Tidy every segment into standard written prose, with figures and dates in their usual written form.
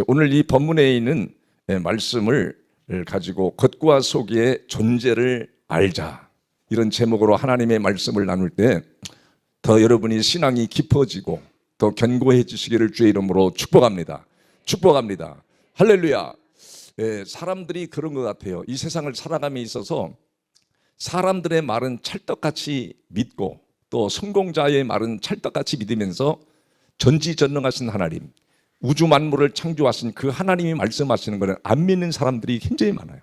오늘 이 본문에 있는 말씀을 가지고 겉과 속의 존재를 알자, 이런 제목으로 하나님의 말씀을 나눌 때 더 여러분이 신앙이 깊어지고 더 견고해지시기를 주의 이름으로 축복합니다. 축복합니다. 할렐루야. 사람들이 그런 것 같아요. 이 세상을 살아감에 있어서 사람들의 말은 찰떡같이 믿고 또 성공자의 말은 찰떡같이 믿으면서 전지전능하신 하나님, 우주 만물을 창조하신 그 하나님이 말씀하시는 것을 안 믿는 사람들이 굉장히 많아요.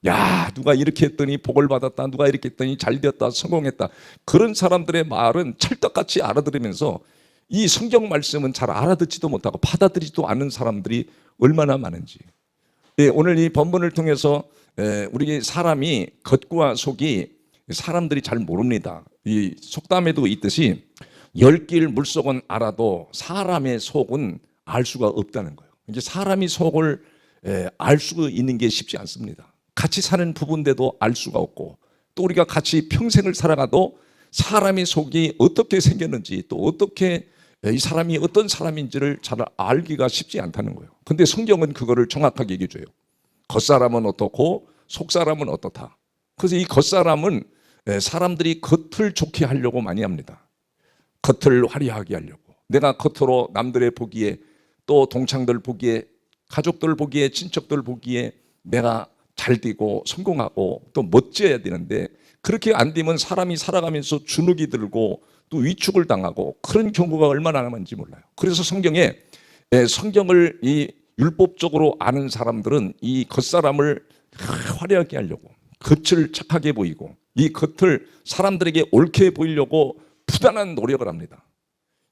야, 누가 이렇게 했더니 복을 받았다, 누가 이렇게 했더니 잘 되었다, 성공했다. 그런 사람들의 말은 찰떡같이 알아들으면서 이 성경 말씀은 잘 알아듣지도 못하고 받아들이지도 않는 사람들이 얼마나 많은지. 오늘 이 본문을 통해서 우리 사람이 겉과 속이 사람들이 잘 모릅니다. 이 속담에도 있듯이 열길 물속은 알아도 사람의 속은 알 수가 없다는 거예요. 이제 사람이 속을 알 수 있는 게 쉽지 않습니다. 같이 사는 부부인데도 알 수가 없고, 또 우리가 같이 평생을 살아가도 사람의 속이 어떻게 생겼는지, 또 어떻게 이 사람이 어떤 사람인지를 잘 알기가 쉽지 않다는 거예요. 근데 성경은 그거를 정확하게 얘기해 줘요. 겉사람은 어떻고 속사람은 어떻다. 그래서 이 겉사람은 사람들이 겉을 좋게 하려고 많이 합니다. 겉을 화려하게 하려고. 내가 겉으로 남들의 보기에, 또 동창들 보기에, 가족들 보기에, 친척들 보기에 내가 잘 되고 성공하고 또 멋져야 되는데, 그렇게 안 되면 사람이 살아가면서 주눅이 들고 또 위축을 당하고, 그런 경우가 얼마나 많은지 몰라요. 그래서 성경을 이 율법적으로 아는 사람들은 이 겉사람을 화려하게 하려고, 겉을 착하게 보이고, 이 겉을 사람들에게 옳게 보이려고 부단한 노력을 합니다.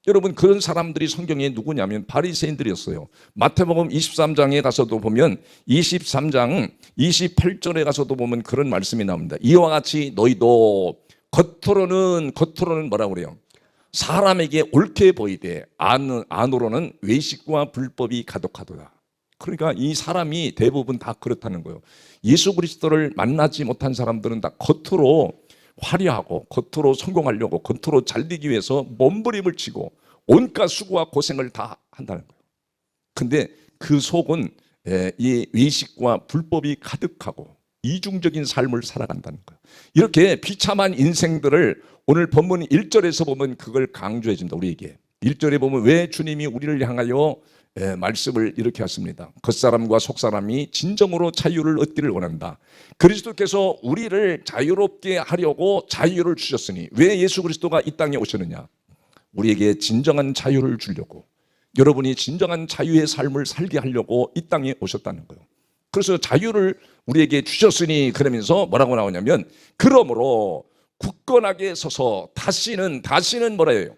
여러분, 그런 사람들이 성경에 누구냐면 바리새인들이었어요. 마태복음 23장에 가서도 보면, 23장 28절에 가서도 보면 그런 말씀이 나옵니다. 이와 같이 너희도 겉으로는 뭐라고 그래요? 사람에게 옳게 보이되 안으로는 외식과 불법이 가득하도다. 그러니까 이 사람이 대부분 다 그렇다는 거예요. 예수 그리스도를 만나지 못한 사람들은 다 겉으로 화려하고 겉으로 성공하려고, 겉으로 잘 되기 위해서 몸부림을 치고 온갖 수고와 고생을 다 한다는 거예요. 근데 그 속은 이 외식과 불법이 가득하고 이중적인 삶을 살아간다는 거예요. 이렇게 비참한 인생들을 오늘 본문 1절에서 보면 그걸 강조해 준다, 우리에게. 1절에 보면 왜 주님이 우리를 향하여 말씀을 이렇게 하십니다. 겉사람과 속사람이 진정으로 자유를 얻기를 원한다. 그리스도께서 우리를 자유롭게 하려고 자유를 주셨으니, 왜 예수 그리스도가 이 땅에 오셨느냐? 우리에게 진정한 자유를 주려고, 여러분이 진정한 자유의 삶을 살게 하려고 이 땅에 오셨다는 거예요. 그래서 자유를 우리에게 주셨으니, 그러면서 뭐라고 나오냐면, 그러므로 굳건하게 서서 다시는 뭐라 해요?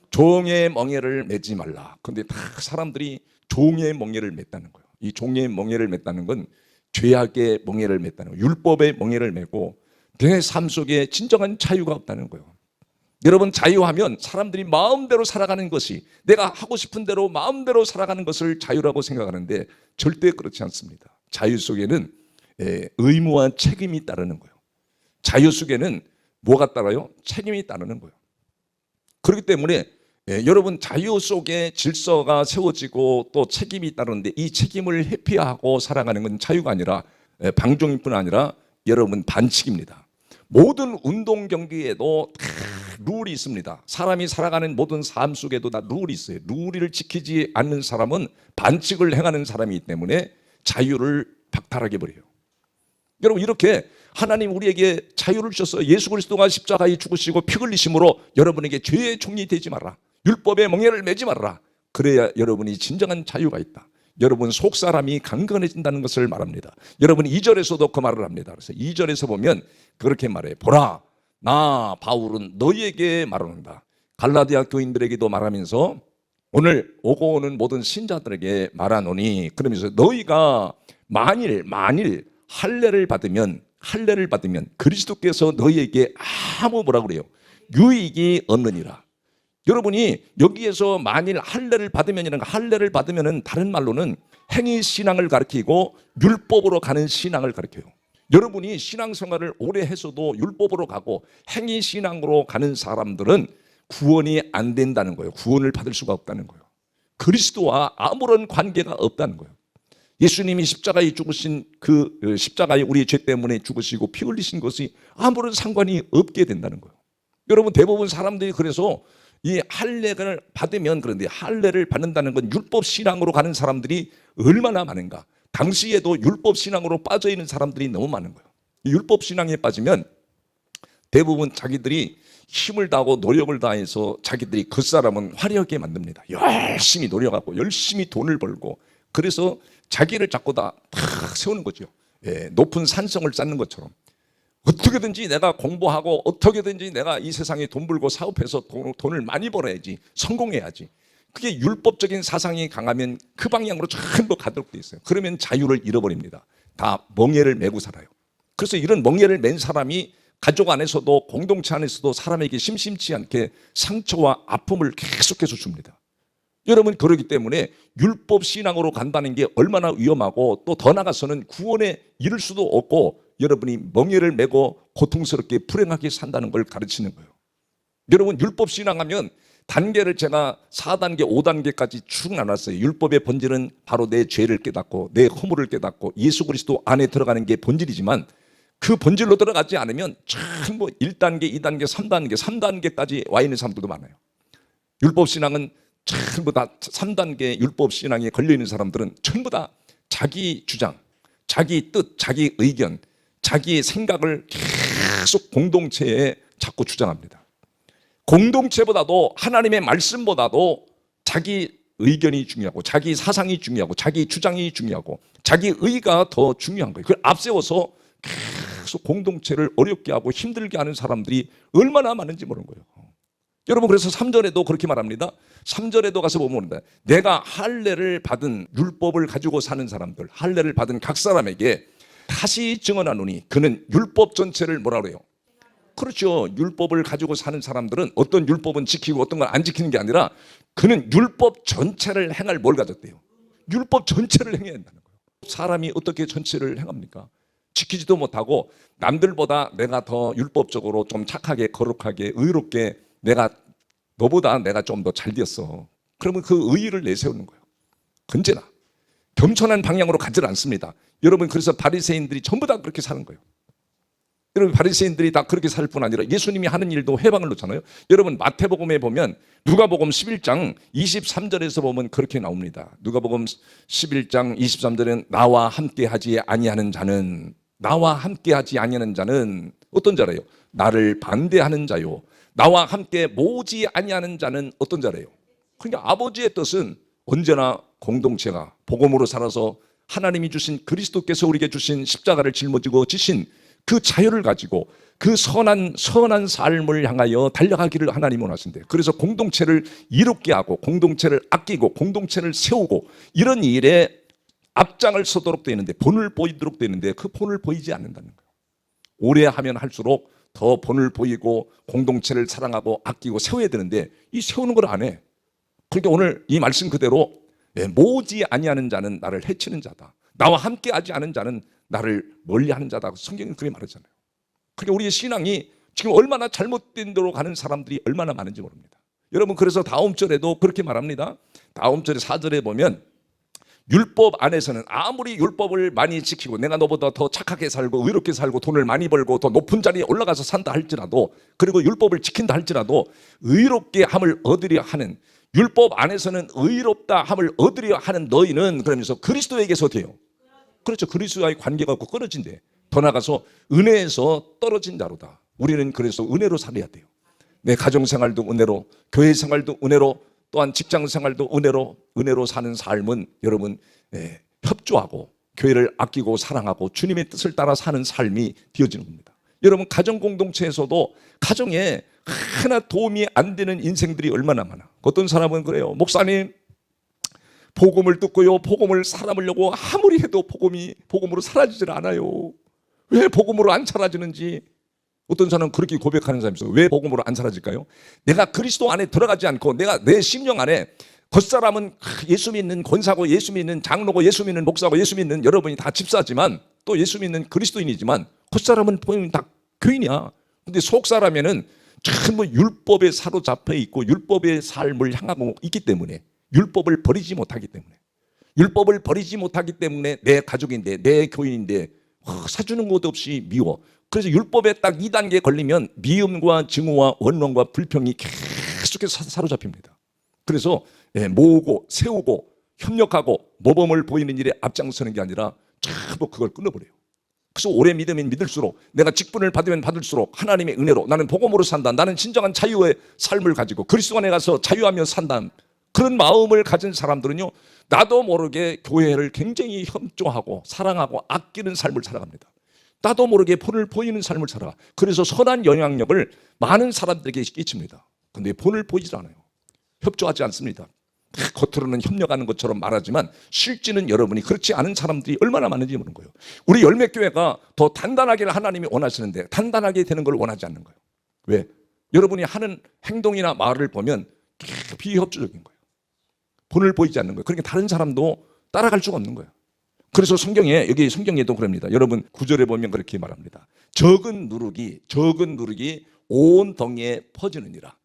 종의 멍에를 매지 말라. 그런데 다 사람들이 종의 멍에를 맸다는 거예요. 이 종의 멍에를 맸다는 건 죄악의 멍에를 맸다는 거예요. 율법의 멍에를 메고 내 삶 속에 진정한 자유가 없다는 거예요. 여러분, 자유하면 사람들이 마음대로 살아가는 것이, 내가 하고 싶은 대로 마음대로 살아가는 것을 자유라고 생각하는데 절대 그렇지 않습니다. 자유 속에는 의무와 책임이 따르는 거예요. 자유 속에는 뭐가 따라요? 책임이 따르는 거예요. 그렇기 때문에 여러분, 자유 속에 질서가 세워지고 또 책임이 따르는데, 이 책임을 회피하고 살아가는 건 자유가 아니라 방종일 뿐 아니라 여러분, 반칙입니다. 모든 운동 경기에도 다 룰이 있습니다. 사람이 살아가는 모든 삶 속에도 다 룰이 있어요. 룰을 지키지 않는 사람은 반칙을 행하는 사람이기 때문에 자유를 박탈하게 버려요. 여러분, 이렇게 하나님 우리에게 자유를 주셨어요. 예수 그리스도가 십자가에 죽으시고 피 흘리심으로 여러분에게 죄의 종이 되지 마라, 율법의 멍에를 매지 말라. 그래야 여러분이 진정한 자유가 있다. 여러분, 속사람이 강건해진다는 것을 말합니다. 여러분, 2절에서도 그 말을 합니다. 그래서 2절에서 보면 그렇게 말해요. 보라, 나 바울은 너희에게 말하는다. 갈라디아 교인들에게도 말하면서 오늘 오고 오는 모든 신자들에게 말하노니, 그러면서 너희가 만일 할례를 받으면 그리스도께서 너희에게 아무 뭐라 그래요? 유익이 없느니라. 여러분이 여기에서 만일 할례를 받으면이라는 거, 할례를 받으면은 다른 말로는 행위 신앙을 가리키고 율법으로 가는 신앙을 가리켜요. 여러분이 신앙생활을 오래 해서도 율법으로 가고 행위 신앙으로 가는 사람들은 구원이 안 된다는 거예요. 구원을 받을 수가 없다는 거예요. 그리스도와 아무런 관계가 없다는 거예요. 예수님이 십자가에 죽으신 그 십자가에 우리의 죄 때문에 죽으시고 피 흘리신 것이 아무런 상관이 없게 된다는 거예요. 여러분, 대부분 사람들이 그래서 이 할례를 받으면, 그런데 할례를 받는다는 건 율법 신앙으로 가는 사람들이 얼마나 많은가. 당시에도 율법 신앙으로 빠져 있는 사람들이 너무 많은 거예요. 율법 신앙에 빠지면 대부분 자기들이 힘을 다하고 노력을 다해서 자기들이 그 사람은 화려하게 만듭니다. 열심히 노력하고 열심히 돈을 벌고, 그래서 자기를 자꾸 다 세우는 거죠. 높은 산성을 쌓는 것처럼 어떻게든지 내가 공부하고 어떻게든지 내가 이 세상에 돈 벌고 사업해서 돈을 많이 벌어야지, 성공해야지. 그게 율법적인 사상이 강하면 그 방향으로 전부 가도록 돼 있어요. 그러면 자유를 잃어버립니다. 다 멍에를 메고 살아요. 그래서 이런 멍에를 맨 사람이 가족 안에서도 공동체 안에서도 사람에게 심심치 않게 상처와 아픔을 계속해서 줍니다. 여러분, 그러기 때문에 율법 신앙으로 간다는 게 얼마나 위험하고, 또 더 나아가서는 구원에 이를 수도 없고, 여러분이 멍에를 메고 고통스럽게 불행하게 산다는 걸 가르치는 거예요. 여러분, 율법 신앙하면 단계를 제가 4단계, 5단계까지 쭉 나눴어요. 율법의 본질은 바로 내 죄를 깨닫고 내 허물을 깨닫고 예수 그리스도 안에 들어가는 게 본질이지만, 그 본질로 들어가지 않으면 전부 1단계, 2단계, 3단계, 3단계까지 와 있는 사람들도 많아요. 율법 신앙은 전부 다 3단계 율법 신앙에 걸려있는 사람들은 전부 다 자기 주장, 자기 뜻, 자기 의견, 자기의 생각을 계속 공동체에 자꾸 주장합니다. 공동체보다도, 하나님의 말씀보다도 자기 의견이 중요하고 자기 사상이 중요하고 자기 주장이 중요하고 자기 의가 더 중요한 거예요. 그걸 앞세워서 계속 공동체를 어렵게 하고 힘들게 하는 사람들이 얼마나 많은지 모르는 거예요. 여러분, 그래서 3절에도 그렇게 말합니다. 3절에도 가서 보면 내가 할례를 받은 율법을 가지고 사는 사람들, 할례를 받은 각 사람에게 다시 증언하노니 그는 율법 전체를 뭐라 그래요? 그렇죠. 율법을 가지고 사는 사람들은 어떤 율법은 지키고 어떤 건 안 지키는 게 아니라 그는 율법 전체를 행할 뭘 가졌대요? 율법 전체를 행해야 한다는 거예요. 사람이 어떻게 전체를 행합니까? 지키지도 못하고 남들보다 내가 더 율법적으로 좀 착하게, 거룩하게, 의롭게, 너보다 내가 좀 더 잘 되었어. 그러면 그 의의를 내세우는 거예요. 언제나 겸손한 방향으로 가지 않습니다. 여러분, 그래서 바리새인들이 전부 다 그렇게 사는 거예요. 여러분, 바리새인들이 다 그렇게 살 뿐 아니라 예수님이 하는 일도 해방을 놓잖아요. 여러분, 마태복음에 보면 누가복음 11장 23절에서 보면 그렇게 나옵니다. 누가복음 11장 23절은 나와 함께하지 아니하는 자는, 나와 함께하지 아니하는 자는 어떤 자래요? 나를 반대하는 자요. 나와 함께 모으지 아니하는 자는 어떤 자래요? 그러니까 아버지의 뜻은 언제나 공동체가 복음으로 살아서 하나님이 주신, 그리스도께서 우리에게 주신 십자가를 짊어지고 지신 그 자유를 가지고 그 선한 삶을 향하여 달려가기를 하나님은 원하신대요. 그래서 공동체를 이롭게 하고 공동체를 아끼고 공동체를 세우고 이런 일에 앞장을 서도록 되어 있는데, 본을 보이도록 되어 있는데 그 본을 보이지 않는다는 거예요. 오래 하면 할수록 더 본을 보이고 공동체를 사랑하고 아끼고 세워야 되는데 이 세우는 걸 안 해. 그러니까 오늘 이 말씀 그대로 모으지 아니하는 자는 나를 해치는 자다. 나와 함께하지 않은 자는 나를 멀리하는 자다. 성경은 그렇게 말하잖아요. 그러니까 우리의 신앙이 지금 얼마나 잘못된 대로 가는 사람들이 얼마나 많은지 모릅니다. 여러분, 그래서 다음 절에도 그렇게 말합니다. 다음 절에 4절에 보면 율법 안에서는 아무리 율법을 많이 지키고 내가 너보다 더 착하게 살고 의롭게 살고 돈을 많이 벌고 더 높은 자리에 올라가서 산다 할지라도, 그리고 율법을 지킨다 할지라도 의롭게 함을 얻으려 하는, 율법 안에서는 의롭다 함을 얻으려 하는 너희는, 그러면서 그리스도에게서 돼요. 그렇죠. 그리스도와의 관계가 끊어진대. 더 나가서 은혜에서 떨어진 자로다. 우리는 그래서 은혜로 살아야 돼요. 내 가정생활도 은혜로, 교회생활도 은혜로, 또한 직장생활도 은혜로 사는 삶은 여러분, 협조하고 교회를 아끼고 사랑하고 주님의 뜻을 따라 사는 삶이 되어지는 겁니다. 여러분, 가정공동체에서도 가정에 하나 도움이 안 되는 인생들이 얼마나 많아. 어떤 사람은 그래요. 목사님, 복음을 듣고요, 복음을 살아보려고 아무리 해도 복음으로 사라지질 않아요. 왜 복음으로 안 사라지는지. 어떤 사람은 그렇게 고백하는 사람이 있어요. 왜 복음으로 안 사라질까요? 내가 그리스도 안에 들어가지 않고 내가 내 심령 안에, 겉사람은 예수 믿는 권사고 예수 믿는 장로고 예수 믿는 목사고 예수 믿는 여러분이 다 집사지만 또 예수 믿는 그리스도인이지만 겉사람은 보면 다 교인이야. 근데 속사람에는 전부 율법에 사로잡혀 있고 율법의 삶을 향하고 있기 때문에, 율법을 버리지 못하기 때문에. 율법을 버리지 못하기 때문에 내 가족인데, 내 교인인데 사주는 것 없이 미워. 그래서 율법에 딱 2단계 걸리면 미움과 증오와 원망과 불평이 계속해서 사로잡힙니다. 그래서 모으고 세우고 협력하고 모범을 보이는 일에 앞장서는 게 아니라 전부 그걸 끊어버려요. 그래서 오래 믿으면 믿을수록, 내가 직분을 받으면 받을수록 하나님의 은혜로 나는 복음으로 산다, 나는 진정한 자유의 삶을 가지고 그리스도 안에 가서 자유하며 산다, 그런 마음을 가진 사람들은요, 나도 모르게 교회를 굉장히 협조하고 사랑하고 아끼는 삶을 살아갑니다. 나도 모르게 본을 보이는 삶을 살아가. 그래서 선한 영향력을 많은 사람들에게 끼칩니다. 근데 본을 보이질 않아요. 협조하지 않습니다. 겉으로는 협력하는 것처럼 말하지만 실제는 여러분이 그렇지 않은 사람들이 얼마나 많은지 모르는 거예요. 우리 열매교회가 더 단단하기를 하나님이 원하시는데 단단하게 되는 걸 원하지 않는 거예요. 왜? 여러분이 하는 행동이나 말을 보면 비협조적인 거예요. 본을 보이지 않는 거예요. 그러니까 다른 사람도 따라갈 수가 없는 거예요. 그래서 성경에, 여기 성경에도 그럽니다. 여러분 9절에 보면 그렇게 말합니다. 적은 누룩이 온 덩이에 퍼지느니라.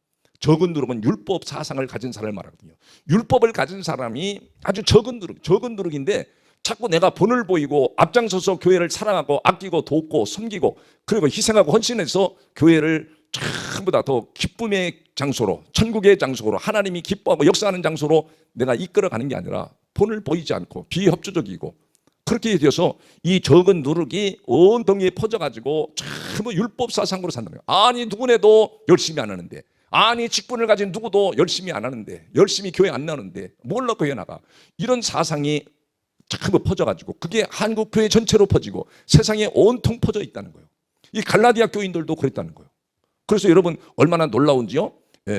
적은 누룩은 율법 사상을 가진 사람을 말하거든요. 율법을 가진 사람이 아주 적은 누룩인데 자꾸 내가 본을 보이고 앞장서서 교회를 사랑하고 아끼고 돕고 섬기고 그리고 희생하고 헌신해서 교회를 전부 다 더 기쁨의 장소로, 천국의 장소로, 하나님이 기뻐하고 역사하는 장소로 내가 이끌어가는 게 아니라 본을 보이지 않고 비협조적이고, 그렇게 되어서 이 적은 누룩이 온 덩이에 퍼져가지고 전부 율법 사상으로 산다는 거예요. 아니 누구네도 열심히 안 하는데, 아니 직분을 가진 누구도 열심히 안 하는데, 열심히 교회 안 나오는데 뭘로 교회 나가, 이런 사상이 전부 퍼져가지고 그게 한국 교회 전체로 퍼지고 세상에 온통 퍼져 있다는 거예요. 이 갈라디아 교인들도 그랬다는 거예요. 그래서 여러분 얼마나 놀라운지요.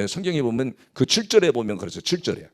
성경에 보면 그 7절에 보면 그래서 7절에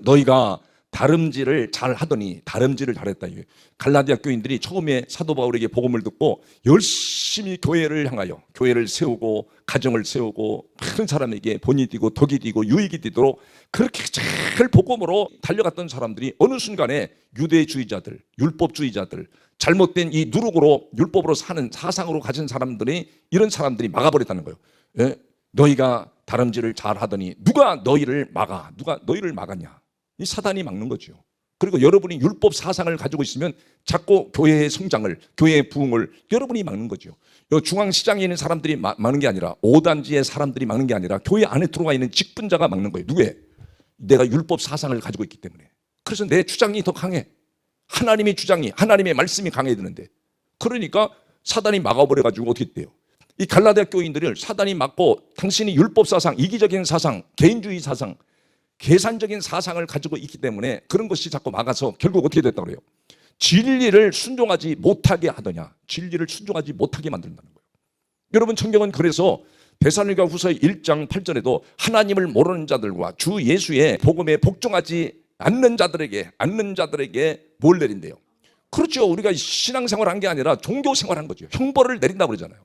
너희가 다름질을 잘 하더니, 다름질을 잘했다. 갈라디아 교인들이 처음에 사도 바울에게 복음을 듣고 열심히 교회를 향하여 교회를 세우고 가정을 세우고 큰 사람에게 본이 되고 덕이 되고 유익이 되도록 그렇게 잘 복음으로 달려갔던 사람들이 어느 순간에 유대주의자들, 율법주의자들, 잘못된 이 누룩으로 율법으로 사는 사상으로 가진 사람들이, 이런 사람들이 막아버렸다는 거예요. 너희가 다름질을 잘 하더니 누가 너희를 막았냐? 이 사단이 막는 거죠. 그리고 여러분이 율법 사상을 가지고 있으면 자꾸 교회의 성장을, 교회의 부흥을 여러분이 막는 거죠. 중앙시장에 있는 사람들이 막는 게 아니라, 5단지의 사람들이 막는 게 아니라 교회 안에 들어와 있는 직분자가 막는 거예요. 누구에? 내가 율법 사상을 가지고 있기 때문에. 그래서 내 주장이 더 강해. 하나님의 주장이, 하나님의 말씀이 강해야 되는데, 그러니까 사단이 막아버려가지고 어떻게 돼요? 이 갈라디아 교인들을 사단이 막고 당신이 율법 사상, 이기적인 사상, 개인주의 사상, 계산적인 사상을 가지고 있기 때문에 그런 것이 자꾸 막아서 결국 어떻게 됐다고 그래요? 진리를 순종하지 못하게 하더냐, 진리를 순종하지 못하게 만든다는 거예요. 여러분 성경은 그래서 데살로니가 후서 1장 8절에도 하나님을 모르는 자들과 주 예수의 복음에 복종하지 않는 자들에게 뭘 내린대요? 그렇죠. 우리가 신앙생활 한 게 아니라 종교생활 한 거죠. 형벌을 내린다고 그러잖아요.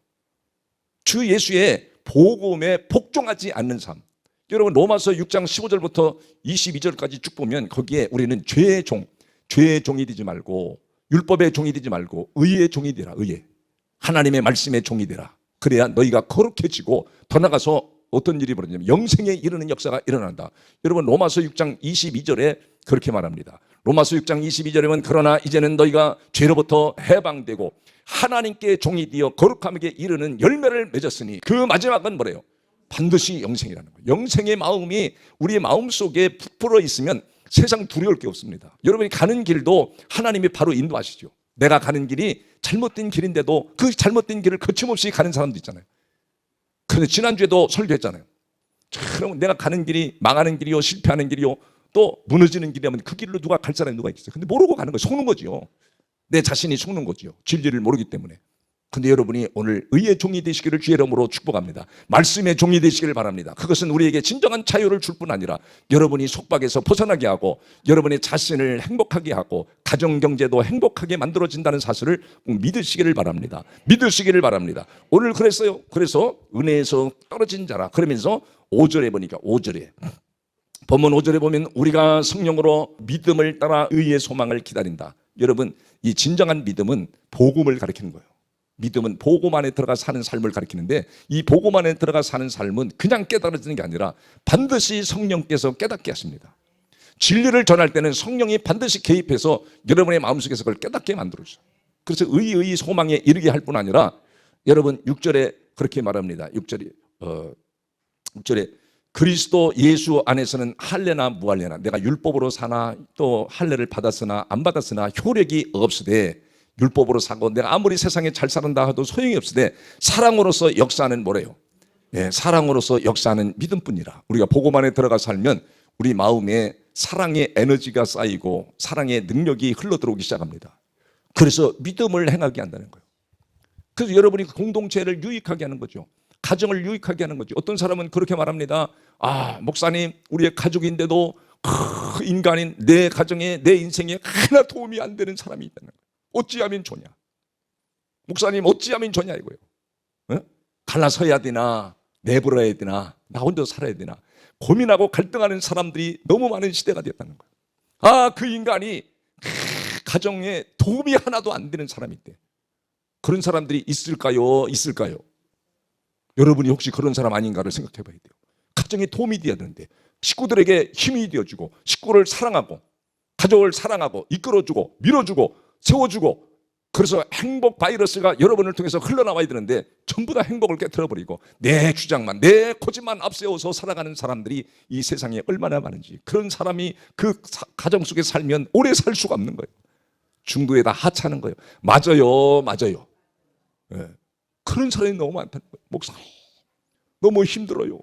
주 예수의 복음에 복종하지 않는 삶. 여러분 로마서 6장 15절부터 22절까지 쭉 보면 거기에 우리는 죄의 종이 되지 말고, 율법의 종이 되지 말고 의의 종이 되라. 의의 하나님의 말씀의 종이 되라. 그래야 너희가 거룩해지고 더 나가서 어떤 일이 벌어지냐면 영생에 이르는 역사가 일어난다. 여러분 로마서 6장 22절에 그렇게 말합니다. 로마서 6장 22절에 보면 그러나 이제는 너희가 죄로부터 해방되고 하나님께 종이 되어 거룩함에게 이르는 열매를 맺었으니, 그 마지막은 뭐래요? 반드시 영생이라는 거예요. 영생의 마음이 우리의 마음속에 부풀어 있으면 세상 두려울 게 없습니다. 여러분이 가는 길도 하나님이 바로 인도하시죠. 내가 가는 길이 잘못된 길인데도 그 잘못된 길을 거침없이 가는 사람도 있잖아요. 그런데 지난주에도 설교했잖아요. 그럼 내가 가는 길이 망하는 길이요, 실패하는 길이요, 또 무너지는 길이라면 그 길로 누가 갈 사람이 누가 있겠어요? 근데 모르고 가는 거예요. 속는 거지요. 내 자신이 속는 거지요. 진리를 모르기 때문에. 근데 여러분이 오늘 의의 종이 되시기를 주의 이름으로 축복합니다. 말씀의 종이 되시기를 바랍니다. 그것은 우리에게 진정한 자유를 줄 뿐 아니라 여러분이 속박에서 벗어나게 하고 여러분의 자신을 행복하게 하고 가정 경제도 행복하게 만들어진다는 사실을 믿으시기를 바랍니다. 믿으시기를 바랍니다. 오늘 그랬어요. 그래서 은혜에서 떨어진 자라 그러면서 5절에 보니까 5절에 본문 5절에 보면 우리가 성령으로 믿음을 따라 의의 소망을 기다린다. 여러분 이 진정한 믿음은 복음을 가리키는 거예요. 믿음은 복음 안에 들어가 사는 삶을 가리키는데, 이 복음 안에 들어가 사는 삶은 그냥 깨달아지는 게 아니라 반드시 성령께서 깨닫게 하십니다. 진리를 전할 때는 성령이 반드시 개입해서 여러분의 마음속에서 그걸 깨닫게 만들어줘요. 그래서 의의 소망에 이르게 할 뿐 아니라 여러분 6절에 그렇게 말합니다. 6절에 그리스도 예수 안에서는 할례나 무할례나 내가 율법으로 사나 또 할례를 받았으나 안 받았으나 효력이 없으되 율법으로 사고 내가 아무리 세상에 잘 살았다 해도 소용이 없으되 사랑으로서 역사하는 뭐래요? 사랑으로서 역사하는 믿음뿐이라. 우리가 복음 안에 들어가 살면 우리 마음에 사랑의 에너지가 쌓이고 사랑의 능력이 흘러들어오기 시작합니다. 그래서 믿음을 행하게 한다는 거예요. 그래서 여러분이 공동체를 유익하게 하는 거죠. 가정을 유익하게 하는 거죠. 어떤 사람은 그렇게 말합니다. 목사님, 우리의 가족인데도 그 인간인 내 가정에 내 인생에 하나 도움이 안 되는 사람이 있다는 거예요. 어찌하면 좋냐? 목사님, 어찌하면 좋냐 이거예요. 갈라서야 되나 내버려야 되나 나 혼자 살아야 되나 고민하고 갈등하는 사람들이 너무 많은 시대가 되었다는 거예요. 그 인간이 가정에 도움이 하나도 안 되는 사람이 있대. 그런 사람들이 있을까요? 있을까요? 여러분이 혹시 그런 사람 아닌가를 생각해 봐야 돼요. 가정에 도움이 되어야 되는데 식구들에게 힘이 되어주고 식구를 사랑하고 가족을 사랑하고 이끌어주고 밀어주고 세워주고 그래서 행복 바이러스가 여러분을 통해서 흘러나와야 되는데 전부 다 행복을 깨트려버리고 내 주장만 내 고집만 앞세워서 살아가는 사람들이 이 세상에 얼마나 많은지 그런 사람이 그 가정 속에 살면 오래 살 수가 없는 거예요. 중도에다 하차하는 거예요. 맞아요. 그런 사람이 너무 많다는 거예요. 목사님 너무 힘들어요.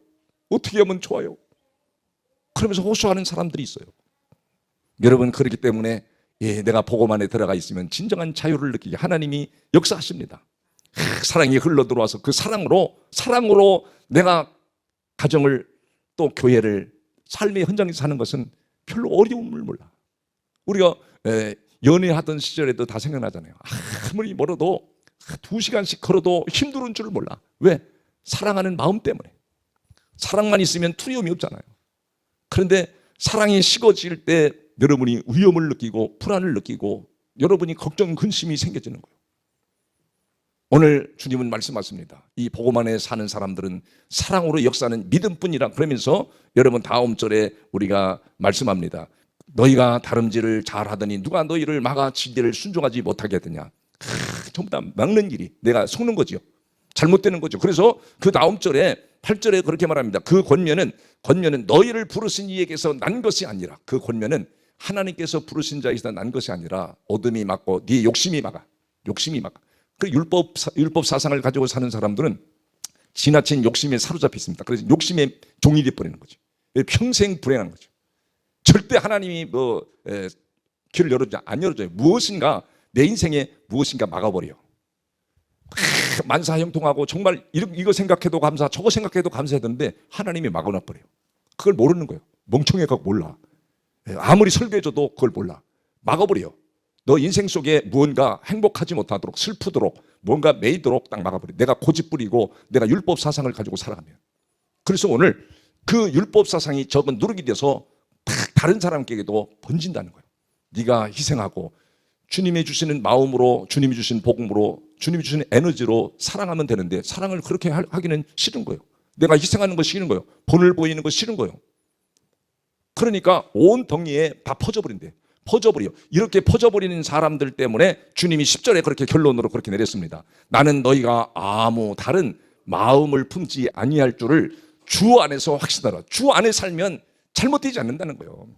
어떻게 하면 좋아요? 그러면서 호소하는 사람들이 있어요. 여러분 그렇기 때문에 내가 복음 안에 들어가 있으면 진정한 자유를 느끼게 하나님이 역사하십니다. 사랑이 흘러들어와서 그 사랑으로 내가 가정을 또 교회를 삶의 현장에서 사는 것은 별로 어려움을 몰라. 우리가 연애하던 시절에도 다 생각나잖아요. 아무리 멀어도 2시간씩 걸어도 힘든 줄을 몰라. 왜? 사랑하는 마음 때문에. 사랑만 있으면 두려움이 없잖아요. 그런데 사랑이 식어질 때 여러분이 위험을 느끼고 불안을 느끼고 여러분이 걱정 근심이 생겨지는 거예요. 오늘 주님은 말씀하십니다. 이 복음 안에 사는 사람들은 사랑으로 역사하는 믿음뿐이라. 그러면서 여러분 다음 절에 우리가 말씀합니다. 너희가 다름질을 잘하더니 누가 너희를 막아 진리를 순종하지 못하게 하더냐. 전부 다 막는 일이 내가 속는 거죠. 잘못되는 거죠. 그래서 그 다음 절에 8절에 그렇게 말합니다. 그 권면은 너희를 부르신 이에게서 난 것이 아니라 그 권면은 하나님께서 부르신 자에게서 난 것이 아니라 어둠이 막고 네 욕심이 막아. 그 율법 사상을 가지고 사는 사람들은 지나친 욕심에 사로잡혀 있습니다. 그래서 욕심에 종이 돼 버리는 거죠. 평생 불행한 거죠. 절대 하나님이 길을 열어주지 안 열어줘요. 무엇인가 내 인생에 무엇인가 막아버려. 만사형통하고 정말 이거 생각해도 감사, 저거 생각해도 감사해야 되는데 하나님이 막아놔버려요. 그걸 모르는 거예요. 멍청해갖고 몰라. 아무리 설교해줘도 그걸 몰라. 막아버려요. 너 인생 속에 무언가 행복하지 못하도록 슬프도록 뭔가 매이도록 딱 막아버려요. 내가 고집 부리고 내가 율법 사상을 가지고 살아가면. 그래서 오늘 그 율법 사상이 적은 누룩이 돼서 다른 사람에게도 번진다는 거예요. 네가 희생하고 주님이 주시는 마음으로 주님이 주신 복음으로 주님이 주시는 에너지로 사랑하면 되는데 사랑을 그렇게 하기는 싫은 거예요. 내가 희생하는 거 싫은 거예요. 본을 보이는 거 싫은 거예요. 그러니까 온 덩이에 다 퍼져버려. 이렇게 퍼져버리는 사람들 때문에 주님이 10절에 그렇게 결론으로 그렇게 내렸습니다. 나는 너희가 아무 다른 마음을 품지 아니할 줄을 주 안에서 확신하라. 주 안에 살면 잘못되지 않는다는 거예요.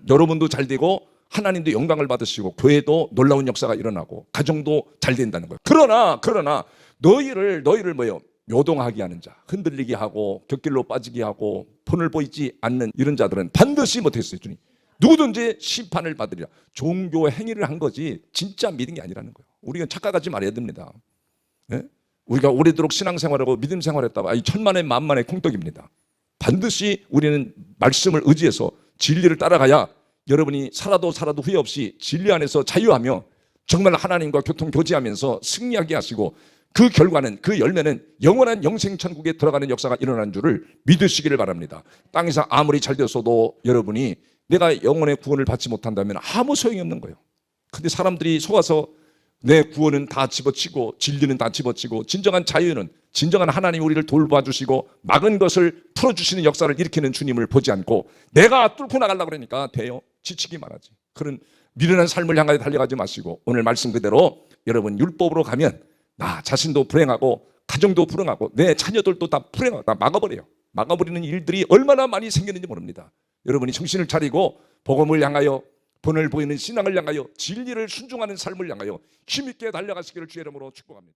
여러분도 잘 되고 하나님도 영광을 받으시고 교회도 놀라운 역사가 일어나고 가정도 잘 된다는 거예요. 그러나 너희를 뭐예요? 요동하게 하는 자, 흔들리게 하고 곁길로 빠지게 하고 본을 보이지 않는 이런 자들은 반드시 못했어요. 주님 누구든지 심판을 받으리라. 종교 행위를 한 거지 진짜 믿은 게 아니라는 거예요. 우리가 착각하지 말아야 됩니다. 우리가 오래도록 신앙생활하고 믿음 생활했다가 천만의 만만의 콩떡입니다. 반드시 우리는 말씀을 의지해서 진리를 따라가야 여러분이 살아도 후회 없이 진리 안에서 자유하며 정말 하나님과 교통 교제하면서 승리하게 하시고 그 결과는 그 열매는 영원한 영생천국에 들어가는 역사가 일어나는 줄을 믿으시기를 바랍니다. 땅에서 아무리 잘 되었어도 여러분이 내가 영원의 구원을 받지 못한다면 아무 소용이 없는 거예요. 근데 사람들이 속아서 내 구원은 다 집어치고 진리는 다 집어치고 진정한 자유는 진정한 하나님 우리를 돌봐주시고 막은 것을 풀어주시는 역사를 일으키는 주님을 보지 않고 내가 뚫고 나가려고 그러니까 돼요. 지치기만 하지. 그런 미련한 삶을 향하여 달려가지 마시고 오늘 말씀 그대로 여러분 율법으로 가면 나 자신도 불행하고 가정도 불행하고 내 자녀들도 다 불행하고 다 막아버려요. 막아버리는 일들이 얼마나 많이 생겼는지 모릅니다. 여러분이 정신을 차리고 복음을 향하여 본을 보이는 신앙을 향하여 진리를 순종하는 삶을 향하여 힘있게 달려가시기를 주의 이름으로 축복합니다.